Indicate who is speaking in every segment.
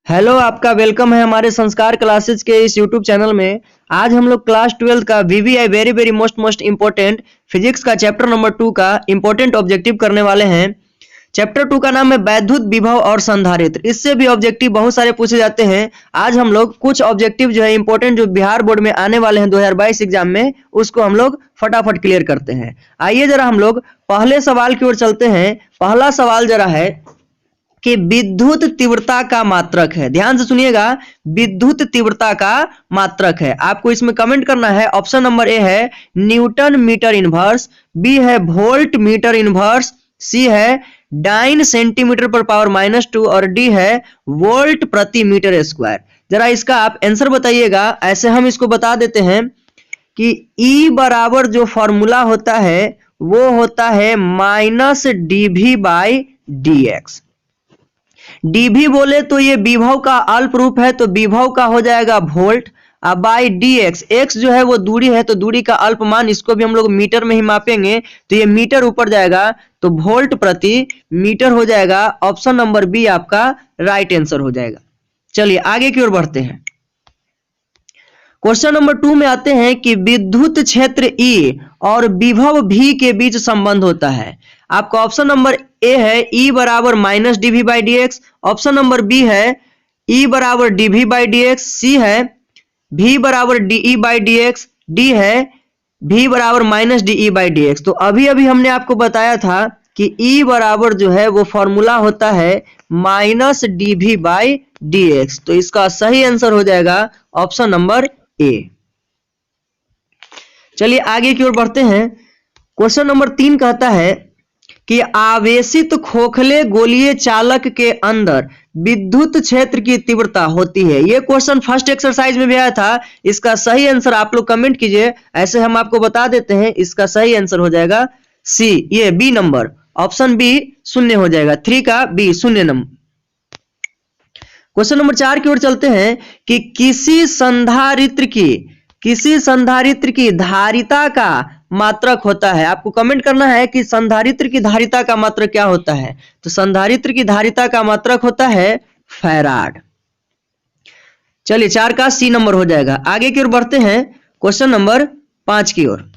Speaker 1: Hello, आपका welcome है हमारे संस्कार क्लासेस के इस यूट्यूब चैनल में। आज हम लोग क्लास 12 का VVI very most important physics का चैप्टर नंबर 2 का इम्पोर्टेंट ऑब्जेक्टिव करने वाले हैं। चैप्टर 2 का नाम है वैद्युत विभव और संधारित्र। इससे भी ऑब्जेक्टिव बहुत सारे पूछे जाते हैं। आज हम लोग कुछ ऑब्जेक्टिव जो है इंपॉर्टेंट जो बिहार बोर्ड में आने वाले हैं 2022 एग्जाम में, उसको हम लोग फटाफट क्लियर करते हैं। आइए जरा हम लोग पहले सवाल की ओर चलते हैं। पहला सवाल जरा है कि विद्युत तीव्रता का मात्रक है। ध्यान से सुनिएगा, विद्युत तीव्रता का मात्रक है। आपको इसमें कमेंट करना है। ऑप्शन नंबर ए है न्यूटन मीटर इनवर्स, बी है वोल्ट मीटर इनवर्स, सी है डाइन सेंटीमीटर पर पावर -2 और डी है वोल्ट प्रति मीटर स्क्वायर। जरा इसका आप आंसर बताइएगा। ऐसे हम इसको बता देते हैं कि E बराबर जो फॉर्मूला होता है वो होता है -dV/dx। dV बोले तो ये विभव का अल्प रूप है, तो विभव का हो जाएगा वोल्ट। अब बाई dx, x जो है वो दूरी है, तो दूरी का अल्प मान, इसको भी हम लोग मीटर में ही मापेंगे, तो ये मीटर ऊपर जाएगा, तो वोल्ट प्रति मीटर हो जाएगा। ऑप्शन नंबर बी आपका राइट आंसर हो जाएगा। चलिए आगे की ओर बढ़ते हैं। क्वेश्चन नंबर 2 में आते हैं कि विद्युत क्षेत्र E और विभव V के बीच संबंध होता है। आपका ऑप्शन नंबर ए है E बराबर -dV/dx, ऑप्शन नंबर बी है E बराबर dV/dx, सी है V बराबर dE/dx, डी है V बराबर -dE/dx। तो अभी हमने आपको बताया था कि E बराबर जो है वो फॉर्मूला होता है -dV/dx। तो इसका सही आंसर हो जाएगा ऑप्शन नंबर ए। चलिए आगे की ओर बढ़ते हैं। क्वेश्चन नंबर 3 कहता है कि आवेशित खोखले गोलीय चालक के अंदर विद्युत क्षेत्र की तीव्रता होती है। ये क्वेश्चन फर्स्ट एक्सरसाइज में भी आया था। इसका सही आंसर आप लोग कमेंट कीजिए। ऐसे हम आपको बता देते हैं। इसका सही आंसर हो जाएगा सी, ये बी नंबर, ऑप्शन बी शून्य हो जाएगा। 3 का बी शून्य नंबर। क्वेश्चन नंबर 4 की ओर चलते हैं कि किसी संधारित्र की धारिता का मात्रक होता है। आपको कमेंट करना है कि संधारित्र की धारिता का मात्रक क्या होता है। तो संधारित्र की धारिता का मात्रक होता है फैराड। चलिए 4 का सी नंबर हो जाएगा। आगे की ओर बढ़ते हैं क्वेश्चन नंबर 5 की ओर।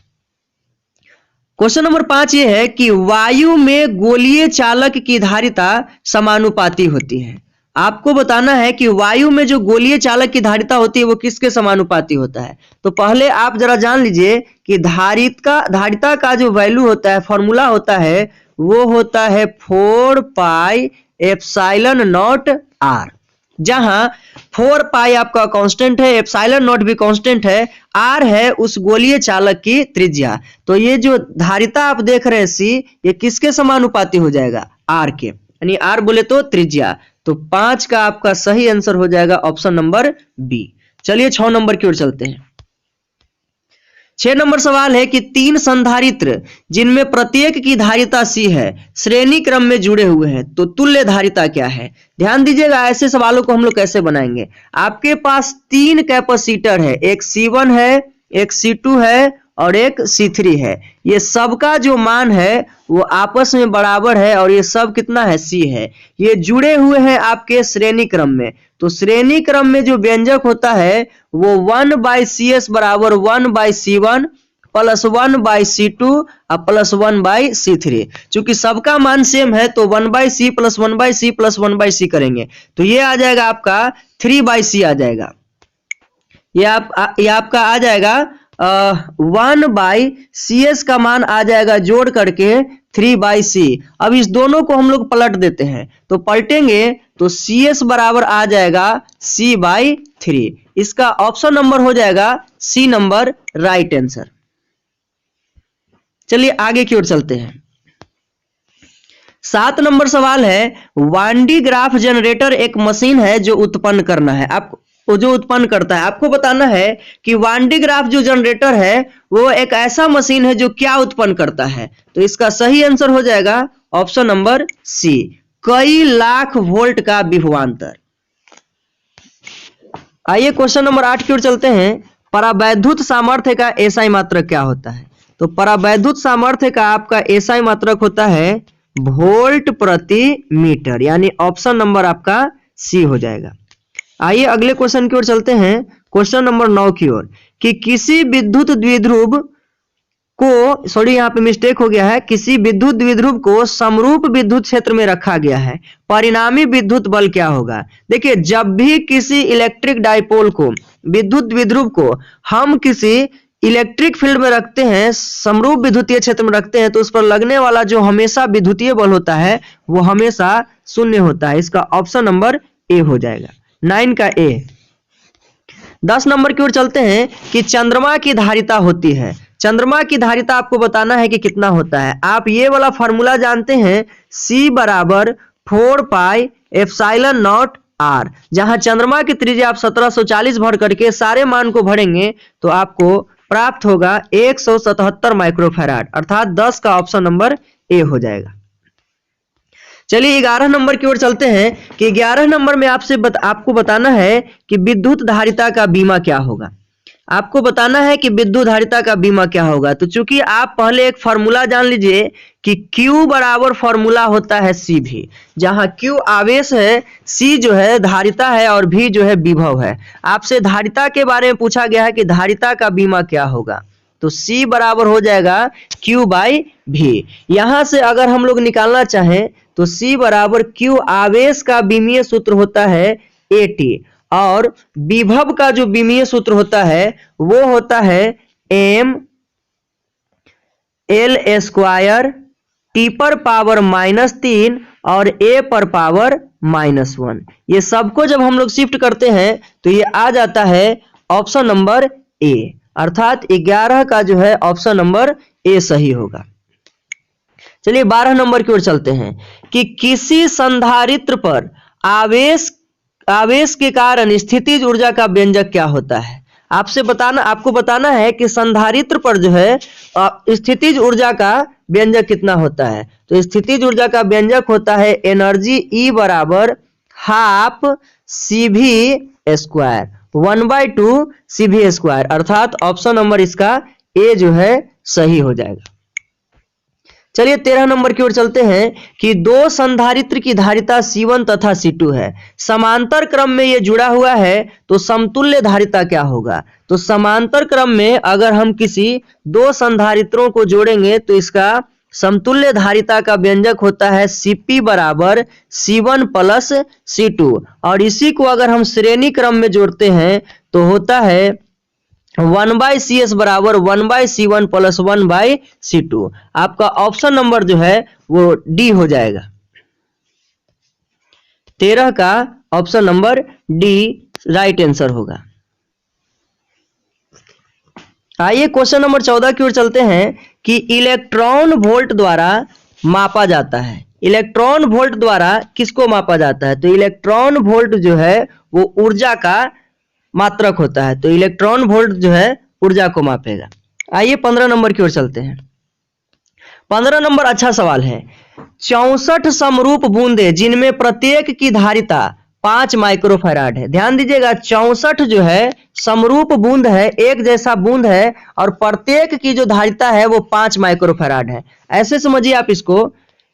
Speaker 1: क्वेश्चन नंबर 5 ये है कि वायु में गोलीय चालक की धारिता समानुपाती होती है। आपको बताना है कि वायु में जो गोलीय चालक की धारिता होती है वो किसके समानुपाती होता है। तो पहले आप जरा जान लीजिए कि धारिता का जो वैल्यू होता है, फॉर्मूला होता है, वो होता है 4πε0r, जहां 4π आपका कांस्टेंट है, एप्सिलॉन नॉट भी कांस्टेंट है, r है उस गोलीय चालक की त्रिज्या। तो ये जो धारिता आप देख रहे हैं सी, ये किसके समानुपाती हो जाएगा? r के, यानी r बोले तो त्रिज्या। तो 5 का आपका सही आंसर हो जाएगा ऑप्शन नंबर बी। चलिए 6 नंबर की ओर चलते हैं। 6 नंबर सवाल है कि 3 संधारित्र जिनमें प्रत्येक की धारिता C है श्रेणी क्रम में जुड़े हुए हैं, तो तुल्य धारिता क्या है? ध्यान दीजिएगा, ऐसे सवालों को हम लोग कैसे बनाएंगे। आपके पास 3 कैपेसिटर है, एक C1 है, एक C2 है और एक C3 है। ये सबका जो मान है वो आपस में बराबर है और ये सब कितना है? C है। ये जुड़े हुए हैं आपके श्रेणी क्रम में। तो श्रेणी क्रम में जो व्यंजक होता है वो 1/CS बराबर 1/C1 प्लस 1/C2 और प्लस 1/C3। चूंकि सबका मान सेम है तो 1/C plus 1/C plus 1/C करेंगे, तो ये आ जाएगा आपका 3/C आ जाएगा। ये आपका आ जाएगा 1/CS का मान आ जाएगा जोड़ करके 3/C। अब इस दोनों को हम लोग पलट देते हैं, तो पलटेंगे तो CS बराबर आ जाएगा C/3। इसका ऑप्शन नंबर हो जाएगा सी नंबर राइट आंसर। चलिए आगे की ओर चलते हैं। 7 नंबर सवाल है, वान डी ग्राफ जनरेटर एक मशीन है जो उत्पन्न करता है। आपको बताना है कि वान डी ग्राफ जो जनरेटर है वो एक ऐसा मशीन है जो क्या उत्पन्न करता है। तो इसका सही आंसर हो जाएगा ऑप्शन नंबर सी, कई लाख वोल्ट का विभवांतर। आइए क्वेश्चन नंबर 8 की ओर चलते हैं। परावैद्युत सामर्थ्य का एसआई मात्रक क्या होता है? तो परावैद्युत सामर्थ्य का आपका एसआई मात्रक होता है वोल्ट प्रति मीटर, यानी ऑप्शन नंबर आपका सी हो जाएगा। आइए अगले क्वेश्चन की ओर चलते हैं, क्वेश्चन नंबर 9 की ओर, कि किसी विद्युत द्विध्रुव को, सॉरी यहाँ पे मिस्टेक हो गया है, किसी विद्युत द्विध्रुव को समरूप विद्युत क्षेत्र में रखा गया है, परिणामी विद्युत बल क्या होगा। देखिए, जब भी किसी इलेक्ट्रिक डाइपोल को, विद्युत द्विध्रुव को हम किसी इलेक्ट्रिक फील्ड में रखते हैं, समरूप विद्युतीय क्षेत्र में रखते हैं, तो उस पर लगने वाला जो हमेशा विद्युतीय बल होता है वो हमेशा शून्य होता है। इसका ऑप्शन नंबर ए हो जाएगा, 9 का ए। 10 नंबर की ओर चलते हैं, कि चंद्रमा की धारिता होती है। चंद्रमा की धारिता आपको बताना है कि कितना होता है। आप ये वाला फॉर्मूला जानते हैं, C बराबर 4 पाई एप्सिलॉन नॉट R, जहां चंद्रमा की त्रिज्या आप 1740 भर करके सारे मान को भरेंगे तो आपको प्राप्त होगा 177 माइक्रोफैराड, अर्थात 10 का ऑप्शन नंबर ए हो जाएगा। चलिए 11 नंबर की ओर चलते हैं, कि 11 नंबर में आपको बताना है कि विद्युत धारिता का बीमा क्या होगा। आपको बताना है कि विद्युत धारिता का बीमा क्या होगा। तो चूंकि आप पहले एक फॉर्मूला जान लीजिए कि Q बराबर फॉर्मूला होता है CV, जहां Q आवेश है, C जो है धारिता है और V जो है विभव है। आपसे धारिता के बारे में पूछा गया है कि धारिता का बीमा क्या होगा, तो C बराबर हो जाएगा Q बाई V। यहां से अगर हम लोग निकालना चाहें तो C बराबर Q, आवेश का विमीय सूत्र होता है AT, और विभव का जो विमीय सूत्र होता है वो होता है M L स्क्वायर T पर पावर -3 और A पर पावर -1। ये सबको जब हम लोग शिफ्ट करते हैं तो ये आ जाता है ऑप्शन नंबर ए, अर्थात 11 का जो है ऑप्शन नंबर ए सही होगा। चलिए 12 नंबर की ओर चलते हैं, कि किसी संधारित्र पर आवेश के कारण स्थितिज ऊर्जा का व्यंजक क्या होता है। आपको बताना है कि संधारित्र पर जो है स्थितिज ऊर्जा का व्यंजक कितना होता है। तो स्थितिज ऊर्जा का व्यंजक होता है एनर्जी E बराबर half CV square, 1/2 CV square, अर्थात ऑप्शन नंबर इसका ए जो है सही हो जाएगा। चलिए 13 नंबर की ओर चलते हैं, कि दो संधारित्र की धारिता C1 तथा C2 है, समांतर क्रम में ये जुड़ा हुआ है, तो समतुल्य धारिता क्या होगा। तो समांतर क्रम में अगर हम किसी दो संधारित्रों को जोड़ेंगे तो इसका समतुल्य धारिता का व्यंजक होता है Cp बराबर C1 प्लस C2, और इसी को अगर हम श्रेणी क्रम में जोड़ते हैं तो होता है 1/CS बराबर 1/C1 प्लस 1/C2। आपका ऑप्शन नंबर जो है वो डी हो जाएगा। 13 का option number D right answer होगा। आइए क्वेश्चन नंबर 14 की ओर चलते हैं, कि इलेक्ट्रॉन वोल्ट द्वारा मापा जाता है। इलेक्ट्रॉन वोल्ट द्वारा किसको मापा जाता है। तो इलेक्ट्रॉन वोल्ट जो है वो ऊर्जा का मात्रक होता है, तो इलेक्ट्रॉन वोल्ट जो है ऊर्जा को मापेगा। आइए 15 नंबर की ओर चलते हैं। 15 नंबर अच्छा सवाल है, 64 समरूप बूंदे जिनमें प्रत्येक की धारिता 5 माइक्रोफैराड है। ध्यान दीजिएगा, 64 जो है समरूप बूंद है, एक जैसा बूंद है, और प्रत्येक की जो धारिता है वो 5 माइक्रोफैराड है। ऐसे समझिए आप इसको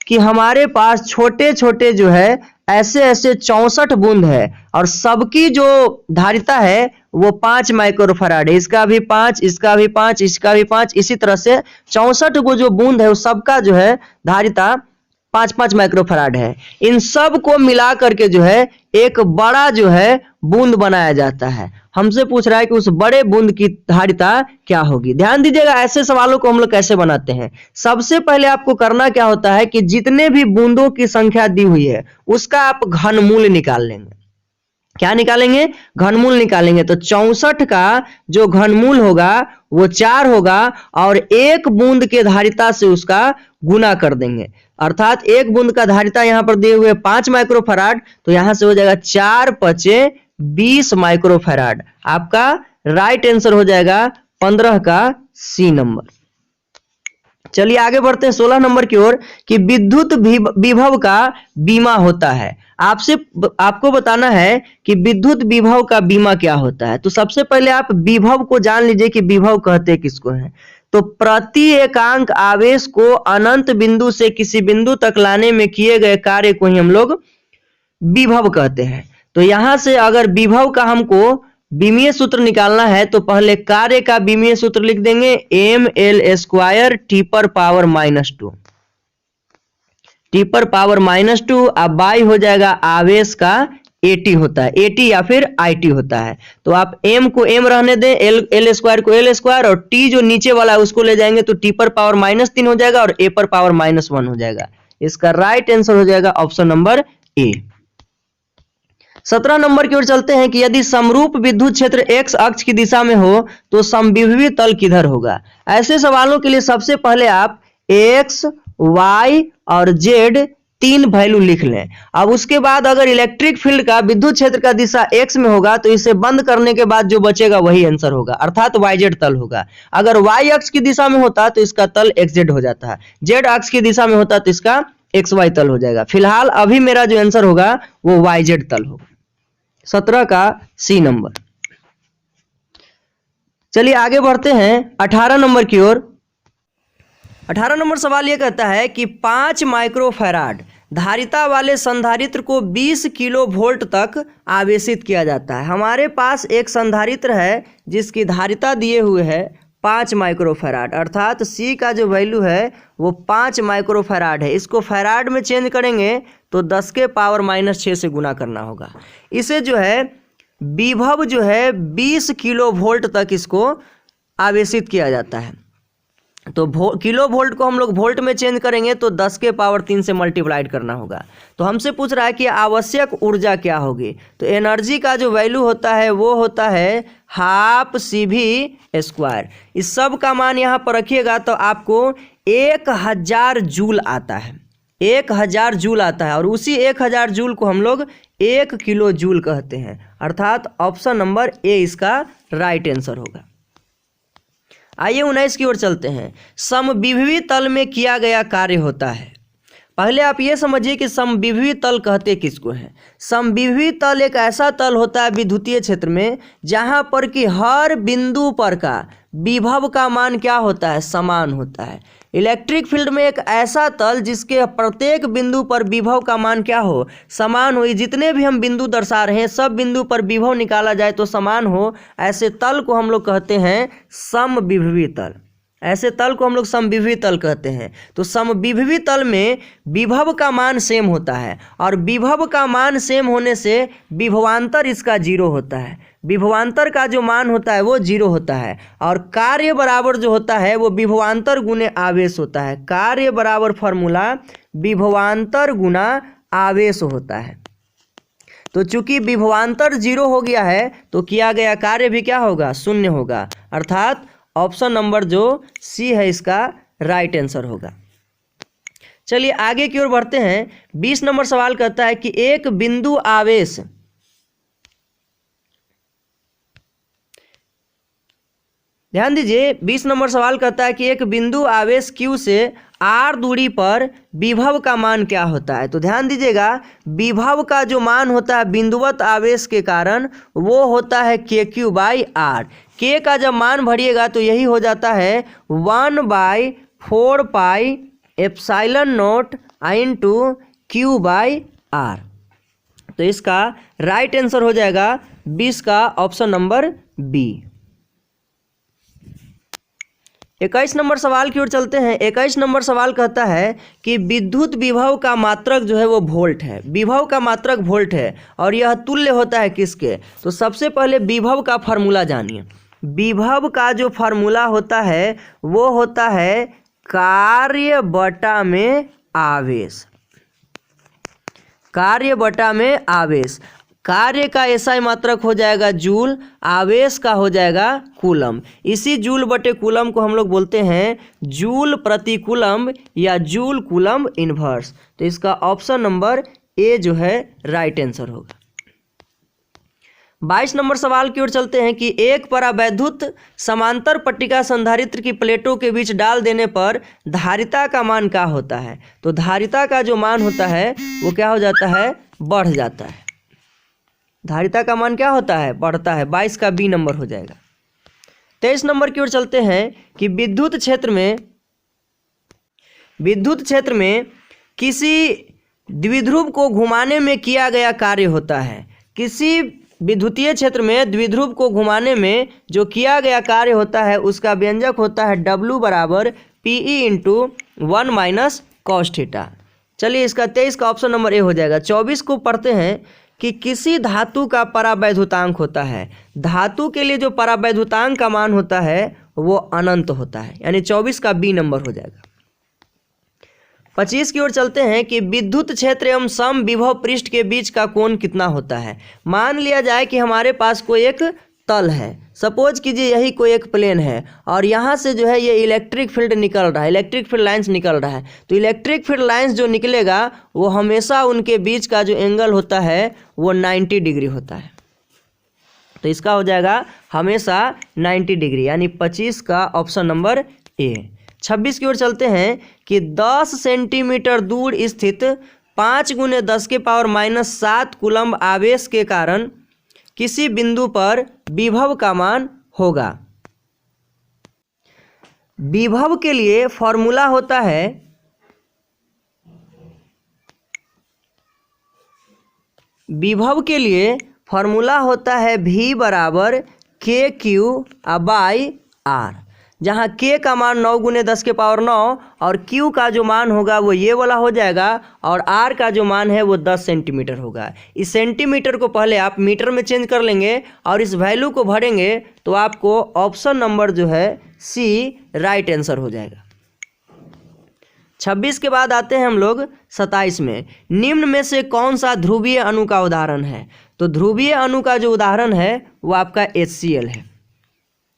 Speaker 1: कि हमारे पास छोटे छोटे जो है ऐसे 64 बूंद है, और सबकी जो धारिता है वो 5 माइक्रोफैराड है। इसका भी 5, इसका भी 5, इसका भी 5, इसी तरह से 64 को जो बूंद है वो सबका जो है धारिता 5-5 माइक्रोफैराड है। इन सब को मिला करके जो है एक बड़ा जो है बूंद बनाया जाता है। हमसे पूछ रहा है कि उस बड़े बूंद की धारिता क्या होगी। ध्यान दीजिएगा, ऐसे सवालों को हम लोग कैसे बनाते हैं। सबसे पहले आपको करना क्या होता है कि जितने भी बूंदों की संख्या दी हुई है उसका आप घनमूल निकाल लेंगे। क्या निकालेंगे? घनमूल निकालेंगे। तो 64 का जो घनमूल होगा वो 4 होगा, और एक बूंद के धारिता से उसका गुना कर देंगे, अर्थात एक बूंद का धारिता यहां पर दिए हुए 5 माइक्रोफैराड, तो यहां से हो जाएगा 4×5 20 माइक्रोफैराड। आपका राइट आंसर हो जाएगा 15 का सी नंबर। चलिए आगे बढ़ते हैं 16 नंबर की ओर, कि विद्युत विभव का बीमा होता है। आपको बताना है कि विद्युत विभव का बीमा क्या होता है। तो सबसे पहले आप विभव को जान लीजिए कि विभव कहते किसको हैं। तो प्रति एकांक आवेश को अनंत बिंदु से किसी बिंदु तक लाने में किए गए कार्य को ही हम लोग विभव कहते हैं। तो यहां से अगर विभव का हमको विमीय सूत्र निकालना है तो पहले कार्य का विमीय सूत्र लिख देंगे ml² t पर पावर -2 t पर पावर -2 अब बाई हो जाएगा आवेश का AT होता है, AT या फिर IT होता है। तो आप m को m रहने दें, l² को l² और t जो नीचे वाला है उसको ले जाएंगे तो t पर पावर -3 हो जाएगा और a पर पावर -1 हो जाएगा। इसका राइट आंसर हो जाएगा ऑप्शन नंबर ए। 17 नंबर की ओर चलते हैं कि यदि समरूप विद्युत क्षेत्र x अक्ष की दिशा में हो तो समविभवी तल किधर होगा। ऐसे सवालों के लिए सबसे पहले आप x, y और z तीन वैल्यू लिख लें। अब उसके बाद अगर इलेक्ट्रिक फील्ड का विद्युत क्षेत्र का दिशा x में होगा तो इसे बंद करने के बाद जो बचेगा वही आंसर होगा, अर्थात yz तल होगा। अगर y अक्ष की दिशा में होता तो इसका तल xz हो जाता है, z अक्ष की दिशा में होता तो इसका xy तल हो जाएगा। फिलहाल अभी मेरा जो आंसर होगा वो yz तल होगा। 17 का सी नंबर। चलिए आगे बढ़ते हैं 18 नंबर की ओर। 18 नंबर सवाल यह कहता है कि 5 माइक्रोफैराड धारिता वाले संधारित्र को 20 किलो वोल्ट तक आवेशित किया जाता है। हमारे पास एक संधारित्र है जिसकी धारिता दिए हुए है 5 माइक्रोफैराड, अर्थात C का जो वैल्यू है वो 5 माइक्रोफैराड है। इसको फैराड में चेंज करेंगे तो 10 के पावर -6 से गुना करना होगा। इसे जो है विभव जो है 20 किलो वोल्ट तक इसको आवेशित किया जाता है। तो किलो वोल्ट को हम लोग वोल्ट में चेंज करेंगे तो 10 के पावर 3 से मल्टीप्लाइड करना होगा। तो हमसे पूछ रहा है कि आवश्यक ऊर्जा क्या होगी। तो एनर्जी का जो वैल्यू होता है वो होता है ½ CV²। इस सब का मान यहाँ पर रखिएगा तो आपको 1000 जूल आता है, 1000 जूल आता है और उसी 1000 जूल को हम लोग 1 किलो जूल कहते हैं, अर्थात ऑप्शन नंबर ए इसका राइट आंसर होगा। आइए 19 की ओर चलते हैं। समविभवी तल में किया गया कार्य होता है। पहले आप ये समझिए कि समविभवी तल कहते किसको है। समविभवी तल एक ऐसा तल होता है विद्युतीय क्षेत्र में जहां पर कि हर बिंदु पर का विभव का मान क्या होता है, समान होता है। इलेक्ट्रिक फील्ड में एक ऐसा तल जिसके प्रत्येक बिंदु पर विभव का मान क्या हो, समान हो। जितने भी हम बिंदु दर्शा रहे हैं सब बिंदु पर विभव निकाला जाए तो समान हो, ऐसे तल को हम लोग कहते हैं समविभवी तल। ऐसे तल को हम लोग समविभवी तल कहते हैं। तो समविभवी तल में विभव का मान सेम होता है और विभव का मान सेम होने से विभवांतर इसका 0 होता है। विभवांतर का जो मान होता है वो 0 होता है और कार्य बराबर जो होता है वो विभवांतर गुने आवेश होता है। कार्य बराबर फॉर्मूला विभवांतर गुना आवेश होता है। तो चूंकि विभवांतर 0 हो गया है तो किया गया कार्य भी क्या होगा, 0 होगा, अर्थात ऑप्शन नंबर जो सी है इसका राइट आंसर होगा। चलिए आगे की ओर बढ़ते हैं। 20 नंबर सवाल कहता है कि एक बिंदु आवेश ध्यान दीजिए, 20 नंबर सवाल कहता है कि एक बिंदु आवेश Q से r दूरी पर विभव का मान क्या होता है। तो ध्यान दीजिएगा, विभव का जो मान होता है बिंदुवत आवेश के कारण वो होता है KQ/R। K का जब मान भरिएगा तो यही हो जाता है 1/4 pi epsilon not into Q/R। तो इसका राइट आंसर हो जाएगा 20 का ऑप्शन नंबर बी। 21 नंबर सवाल की ओर चलते हैं। 21 नंबर सवाल कहता है कि विद्युत विभव का मात्रक जो है वो वोल्ट है। विभव का मात्रक वोल्ट है और यह तुल्य होता है किसके। तो सबसे पहले विभव का फार्मूला जानिए। विभव का जो फार्मूला होता है वो होता है कार्य बटा में आवेश। कार्य बटा में आवेश। कार्य का एसआई मात्रक हो जाएगा जूल, आवेश का हो जाएगा कूलम। इसी जूल बटे कूलम को हम लोग बोलते हैं जूल प्रति कूलम या जूल कूलम इनवर्स। तो इसका ऑप्शन नंबर ए जो है राइट आंसर होगा। 22 नंबर सवाल की ओर चलते हैं कि एक परावैद्युत समांतर पट्टिका संधारित्र की प्लेटों के बीच डाल देने पर धारिता का मान क्या होता है। तो धारिता का जो मान होता है वो क्या हो जाता है, बढ़ जाता है। धारिता का मान क्या होता है, बढ़ता है। 22 का बी नंबर हो जाएगा। 23 नंबर की ओर चलते हैं कि विद्युत क्षेत्र में किसी द्विध्रुव को घुमाने में किया गया कार्य होता है। किसी विद्युतीय क्षेत्र में द्विध्रुव को घुमाने में जो किया गया कार्य होता है उसका व्यंजक होता है W बराबर PE into 1 minus cos theta. चलिए इसका 23 का ऑप्शन नंबर ए हो जाएगा। 24 को पढ़ते हैं कि किसी धातु का परावैद्युतांक होता है। धातु के लिए जो परावैद्युतांक का मान होता है वो अनंत होता है, यानी 24 का बी नंबर हो जाएगा। 25 की ओर चलते हैं कि विद्युत क्षेत्र एवं सम विभव पृष्ठ के बीच का कोण कितना होता है। मान लिया जाए कि हमारे पास कोई एक तल है, सपोज कीजिए यही कोई एक प्लेन है और यहाँ से जो है ये इलेक्ट्रिक फील्ड निकल रहा है, इलेक्ट्रिक फील्ड लाइंस निकल रहा है। तो इलेक्ट्रिक फील्ड लाइंस जो निकलेगा वो हमेशा उनके बीच का जो एंगल होता है वो 90 डिग्री होता है। तो इसका हो जाएगा हमेशा 90 डिग्री, यानी 25 का ऑप्शन नंबर ए। 26 की ओर चलते हैं कि 10 सेंटीमीटर दूर स्थित 5 × 10⁻⁷ कूलम्ब आवेश के कारण किसी बिंदु पर विभव का मान होगा। विभव के लिए फॉर्मूला होता है V बराबर KQ/R, जहाँ K का मान 9 × 10⁹ और Q का जो मान होगा वो ये वाला हो जाएगा और R का जो मान है वो 10 सेंटीमीटर होगा। इस सेंटीमीटर को पहले आप मीटर में चेंज कर लेंगे और इस वैल्यू को भरेंगे तो आपको ऑप्शन नंबर जो है सी राइट आंसर हो जाएगा। 26 के बाद आते हैं हम लोग 27 में। निम्न में से कौन सा ध्रुवीय अणु का उदाहरण है। तो ध्रुवीय अणु का जो उदाहरण है वो आपका HCl है,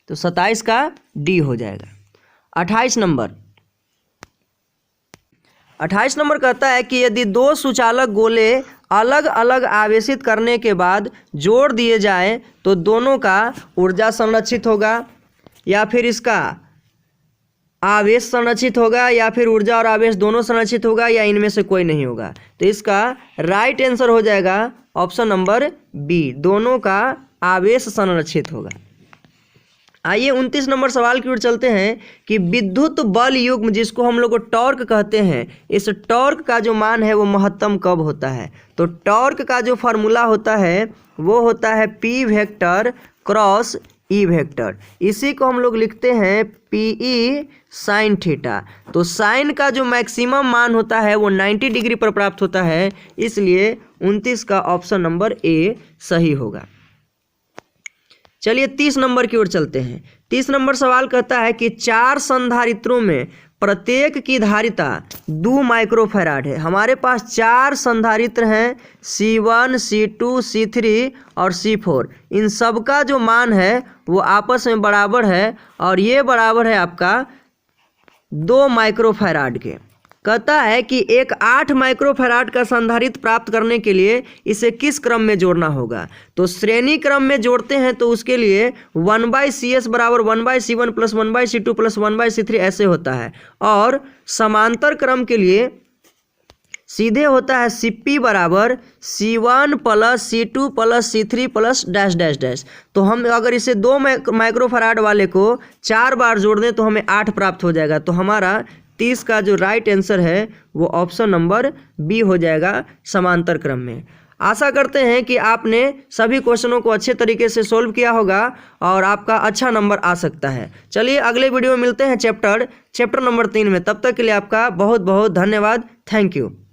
Speaker 1: तो 27 का डी हो जाएगा। 28 नंबर कहता है कि यदि दो सुचालक गोले अलग अलग आवेशित करने के बाद जोड़ दिए जाएं तो दोनों का ऊर्जा संरक्षित होगा या फिर इसका आवेश संरक्षित होगा या फिर ऊर्जा और आवेश दोनों संरक्षित होगा या इनमें से कोई नहीं होगा। तो इसका राइट आंसर हो जाएगा ऑप्शन नंबर बी, दोनों का आवेश संरक्षित होगा। आइए 29 नंबर सवाल की ओर चलते हैं कि विद्युत बल युग्म जिसको हम लोग को टॉर्क कहते हैं, इस टॉर्क का जो मान है वो महत्तम कब होता है। तो टॉर्क का जो फार्मूला होता है वो होता है P vector cross E vector, इसी को हम लोग लिखते हैं PE साइन थीटा। तो साइन का जो मैक्सिमम मान होता है वो 90 डिग्री पर प्राप्त होता है, इसलिए 29 का ऑप्शन नंबर ए सही होगा। चलिए 30 नंबर की ओर चलते हैं। 30 नंबर सवाल कहता है कि 4 संधारित्रों में प्रत्येक की धारिता 2 माइक्रोफैराड है। हमारे पास 4 संधारित्र हैं, C1, C2, C3 और C4। इन सब का जो मान है वो आपस में बराबर है और ये बराबर है आपका 2 माइक्रोफैराड के। कहता है कि एक 8 माइक्रोफैराड का संधारित्र प्राप्त करने के लिए इसे किस क्रम में जोड़ना होगा। तो श्रेणी क्रम में जोड़ते हैं तो उसके लिए 1/CS बराबर 1/C1 plus 1/C2 plus 1/C3 ऐसे होता है, और समांतर क्रम के लिए सीधे होता है CP बराबर C1 plus C2 plus C3 plus dash dash dash. तो हम अगर इसे 2 माइक्रोफैराड वाले को 4 बार जोड़ दें तो हमें 8 प्राप्त हो जाएगा। तो हमारा 30 का जो राइट आंसर है वो ऑप्शन नंबर बी हो जाएगा, समांतर क्रम में। आशा करते हैं कि आपने सभी क्वेश्चनों को अच्छे तरीके से सोल्व किया होगा और आपका अच्छा नंबर आ सकता है। चलिए अगले वीडियो में मिलते हैं चैप्टर नंबर 3 में। तब तक के लिए आपका बहुत बहुत धन्यवाद। Thank you.